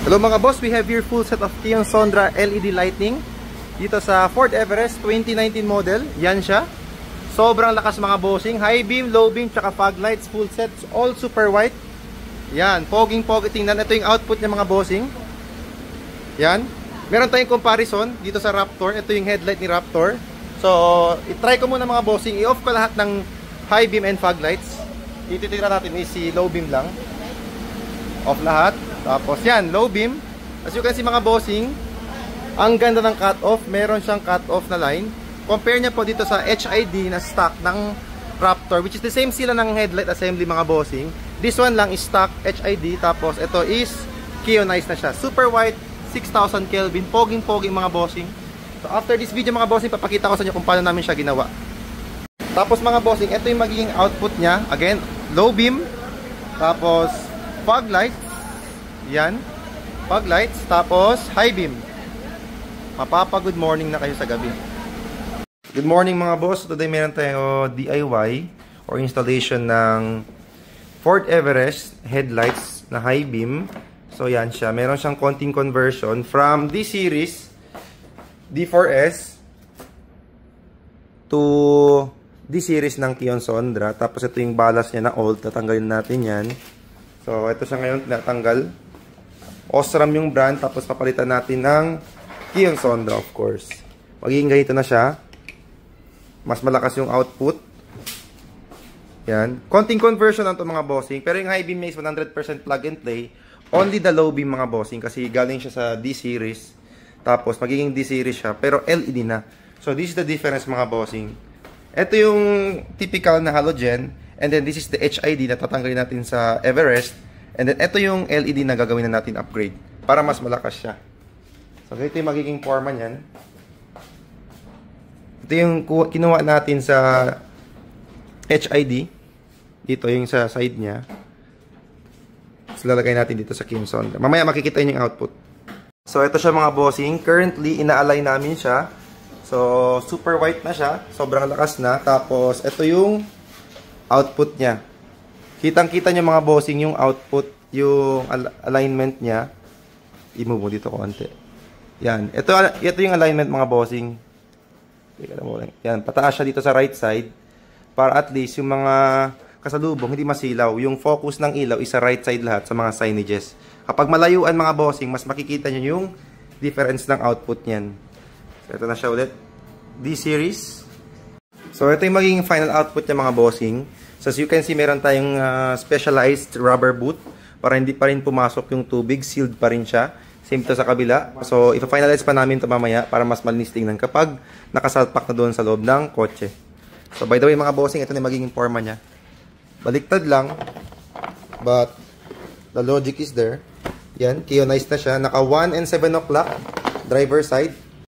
Hello mga boss, we have here full set of Kion Sondra LED lighting dito sa Ford Everest 2019 model. Yan siya. Sobrang lakas mga bossing. High beam, low beam, tsaka fog lights, full sets, all super white. Yan, poging-pogi tingnan. Ito yung output niya mga bossing. Yan. Meron tayong comparison dito sa Raptor. Ito yung headlight ni Raptor. So, i-try ko muna mga bossing. I-off ko lahat ng high beam and fog lights. Ititira natin is si low beam lang. Off lahat. Tapos yan, low beam. As you can see mga bossing, ang ganda ng cut-off. Meron siyang cut-off na line. Compare niya po dito sa HID na stock ng Raptor, which is the same sila ng headlight assembly mga bossing. This one lang is stock HID. Tapos ito is Kionized na siya. Super white, 6,000 Kelvin. Poging-poging mga bossing. So after this video mga bossing, papakita ko sa inyo kung paano namin siya ginawa. Tapos mga bossing, ito yung magiging output niya. Again, low beam. Tapos fog light. Yan, fog lights, tapos high beam. Mapapa good morning na kayo sa gabi. Good morning mga boss. Today meron tayo DIY or installation ng Ford Everest headlights na high beam. So yan siya, meron siyang konting conversion from D-Series D4S to D-Series ng Kion Sondra. Tapos ito yung balas niya na old, tatanggalin natin yan. So ito siya ngayon, natanggal. Osram yung brand, tapos papalitan natin ng Kion Sondra, of course. Magiging ganito na siya. Mas malakas yung output. Yan. Konting conversion lang ito mga bossing. Pero yung high beam is 100% plug and play. Only the low beam mga bossing. Kasi galing siya sa D-Series. Tapos magiging D-Series siya. Pero LED na. So this is the difference mga bossing. Ito yung typical na halogen. And then this is the HID na tatanggalin natin sa Everest. And then, ito yung LED na gagawin na natin upgrade para mas malakas siya. So, ito yung magiging forma niyan. Ito yung kinuha natin sa HID. Dito yung sa side niya. Tapos lalagay natin dito sa Kion Sondra. Mamaya makikita nyo yung output. So, ito siya mga bossing. Currently, ina-align namin siya. So, super white na siya. Sobrang lakas na. Tapos, ito yung output niya. Kitang-kita nyo mga bossing yung output, yung alignment niya. I-move mo dito konti. Yan. Ito yung alignment mga bossing. Yan. Pataas siya dito sa right side. Para at least yung mga kasalubong hindi masilaw. Yung focus ng ilaw is sa right side lahat sa mga signages. Kapag malayuan mga bossing, mas makikita nyo yung difference ng output niyan. So ito na siya ulit. D-Series. So ito yung magiging final output niya mga bossing. So as you can see, meron tayong specialized rubber boot para hindi pa rin pumasok yung tubig. Sealed pa rin siya. Same to sa kabila. So ipa-finalize pa namin ito mamaya para mas malinis tingnan kapag nakasalpak na doon sa loob ng kotse. So by the way mga bossing, ito na magiging forma niya. Baliktad lang. But the logic is there. Yan, Kionized na siya. Naka 1 and 7 o'clock driver side.